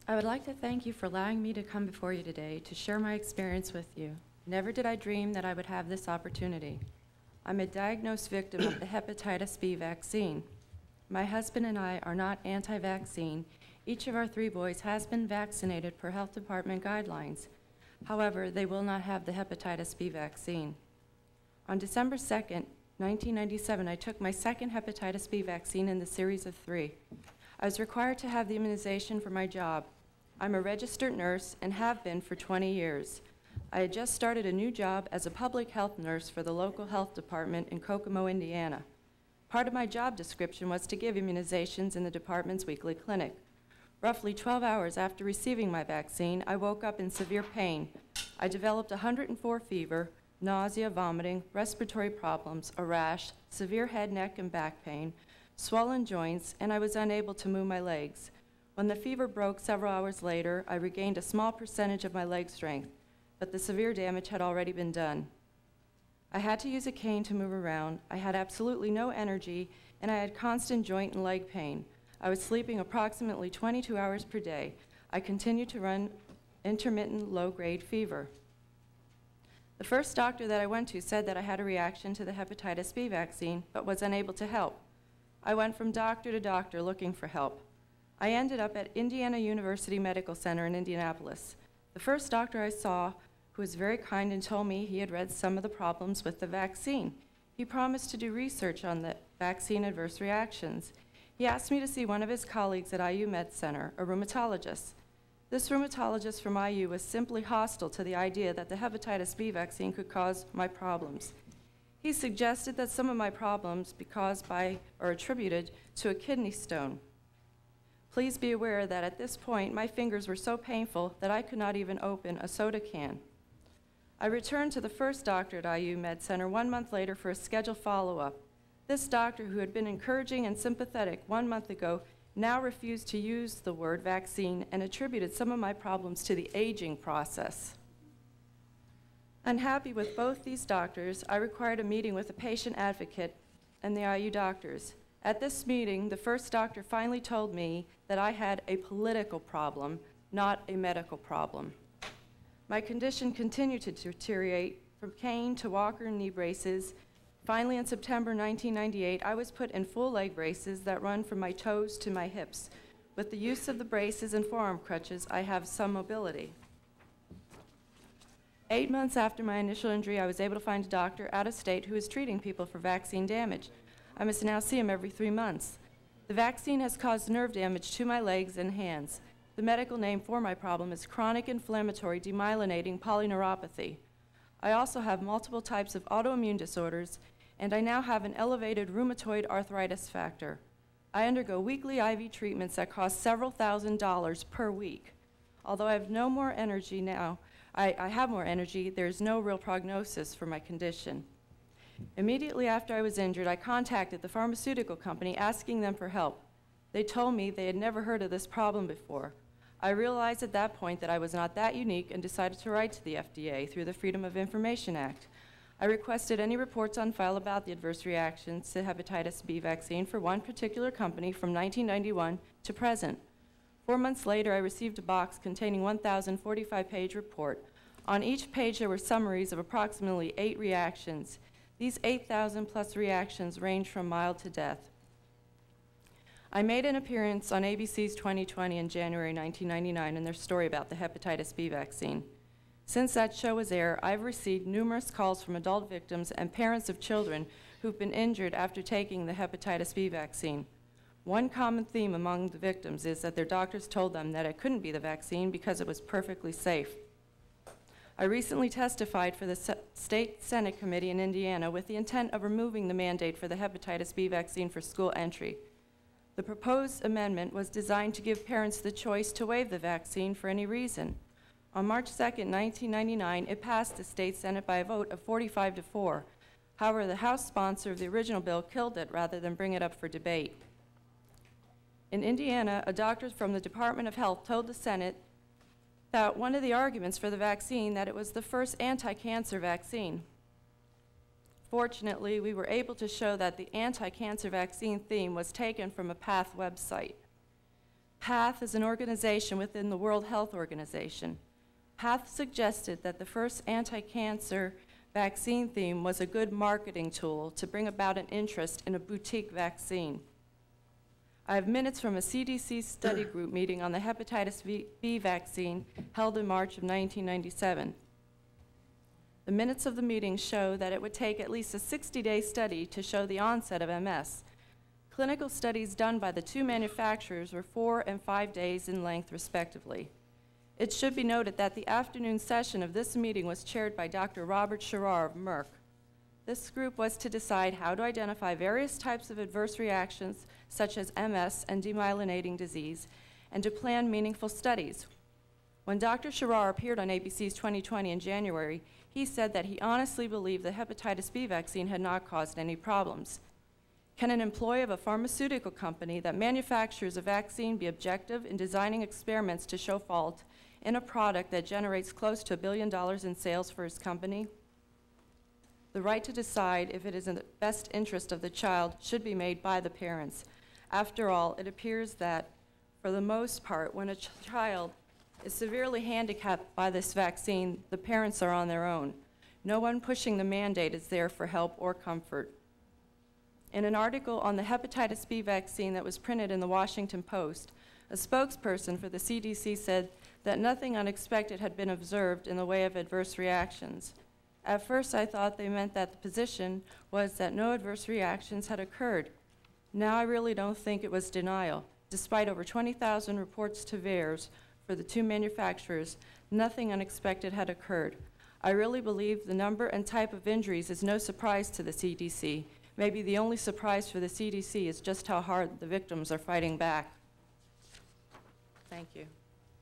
I would like to thank you for allowing me to come before you today to share my experience with you. Never did I dream that I would have this opportunity. I'm a diagnosed victim of the hepatitis B vaccine. My husband and I are not anti-vaccine. Each of our 3 boys has been vaccinated per health department guidelines. However, they will not have the hepatitis B vaccine. On December 2nd, 1997, I took my second hepatitis B vaccine in the series of 3. I was required to have the immunization for my job. I'm a registered nurse and have been for 20 years. I had just started a new job as a public health nurse for the local health department in Kokomo, Indiana. Part of my job description was to give immunizations in the department's weekly clinic. Roughly 12 hours after receiving my vaccine, I woke up in severe pain. I developed 104 fever, nausea, vomiting, respiratory problems, a rash, severe head, neck, and back pain, swollen joints, and I was unable to move my legs. When the fever broke several hours later, I regained a small percentage of my leg strength, but the severe damage had already been done. I had to use a cane to move around. I had absolutely no energy, and I had constant joint and leg pain. I was sleeping approximately 22 hours per day. I continued to run intermittent low-grade fever. The first doctor that I went to said that I had a reaction to the hepatitis B vaccine, but was unable to help. I went from doctor to doctor looking for help. I ended up at Indiana University Medical Center in Indianapolis. The first doctor I saw, who was very kind and told me he had read some of the problems with the vaccine. He promised to do research on the vaccine adverse reactions. He asked me to see one of his colleagues at IU Med Center, a rheumatologist. This rheumatologist from IU was simply hostile to the idea that the hepatitis B vaccine could cause my problems. He suggested that some of my problems be caused by or attributed to a kidney stone. Please be aware that at this point, my fingers were so painful that I could not even open a soda can. I returned to the first doctor at IU Med Center 1 month later for a scheduled follow-up. This doctor, who had been encouraging and sympathetic 1 month ago, now refused to use the word vaccine and attributed some of my problems to the aging process. Unhappy with both these doctors, I required a meeting with a patient advocate and the IU doctors. At this meeting, the first doctor finally told me that I had a political problem, not a medical problem. My condition continued to deteriorate from cane to walker and knee braces. Finally, in September 1998, I was put in full leg braces that run from my toes to my hips. With the use of the braces and forearm crutches, I have some mobility. 8 months after my initial injury, I was able to find a doctor out of state who is treating people for vaccine damage. I must now see him every 3 months. The vaccine has caused nerve damage to my legs and hands. The medical name for my problem is chronic inflammatory demyelinating polyneuropathy. I also have multiple types of autoimmune disorders, and I now have an elevated rheumatoid arthritis factor. I undergo weekly IV treatments that cost several $1,000s per week. Although I have no more energy now, I have more energy, there's no real prognosis for my condition. Immediately after I was injured, I contacted the pharmaceutical company asking them for help. They told me they had never heard of this problem before. I realized at that point that I was not that unique and decided to write to the FDA through the Freedom of Information Act. I requested any reports on file about the adverse reactions to hepatitis B vaccine for one particular company from 1991 to present. 4 months later, I received a box containing 1,045-page report. On each page, there were summaries of approximately 8 reactions. These 8,000+ reactions range from mild to death. I made an appearance on ABC's 2020 in January 1999 in their story about the hepatitis B vaccine. Since that show was aired, I've received numerous calls from adult victims and parents of children who've been injured after taking the hepatitis B vaccine. One common theme among the victims is that their doctors told them that it couldn't be the vaccine because it was perfectly safe. I recently testified for the State Senate Committee in Indiana with the intent of removing the mandate for the hepatitis B vaccine for school entry. The proposed amendment was designed to give parents the choice to waive the vaccine for any reason. On March 2, 1999, it passed the State Senate by a vote of 45 to 4. However, the House sponsor of the original bill killed it rather than bring it up for debate. In Indiana, a doctor from the Department of Health told the Senate that one of the arguments for the vaccine that it was the first anti-cancer vaccine. Fortunately, we were able to show that the anti-cancer vaccine theme was taken from a PATH website. PATH is an organization within the World Health Organization. PATH suggested that the first anti-cancer vaccine theme was a good marketing tool to bring about an interest in a boutique vaccine. I have minutes from a CDC study group meeting on the hepatitis B vaccine held in March of 1997. The minutes of the meeting show that it would take at least a 60-day study to show the onset of MS. Clinical studies done by the two manufacturers were 4 and 5 days in length, respectively. It should be noted that the afternoon session of this meeting was chaired by Dr. Robert Sherrar of Merck. This group was to decide how to identify various types of adverse reactions, such as MS and demyelinating disease, and to plan meaningful studies. When Dr. Sherrar appeared on ABC's 2020 in January, he said that he honestly believed the hepatitis B vaccine had not caused any problems. Can an employee of a pharmaceutical company that manufactures a vaccine be objective in designing experiments to show fault in a product that generates close to $1 billion in sales for his company? The right to decide if it is in the best interest of the child should be made by the parents. After all, it appears that, for the most part, when a child is severely handicapped by this vaccine, the parents are on their own. No one pushing the mandate is there for help or comfort. In an article on the hepatitis B vaccine that was printed in the Washington Post, a spokesperson for the CDC said that nothing unexpected had been observed in the way of adverse reactions. At first, I thought they meant that the position was that no adverse reactions had occurred. Now I really don't think it was denial. Despite over 20,000 reports to VAERS for the two manufacturers, nothing unexpected had occurred. I really believe the number and type of injuries is no surprise to the CDC. Maybe the only surprise for the CDC is just how hard the victims are fighting back. Thank you.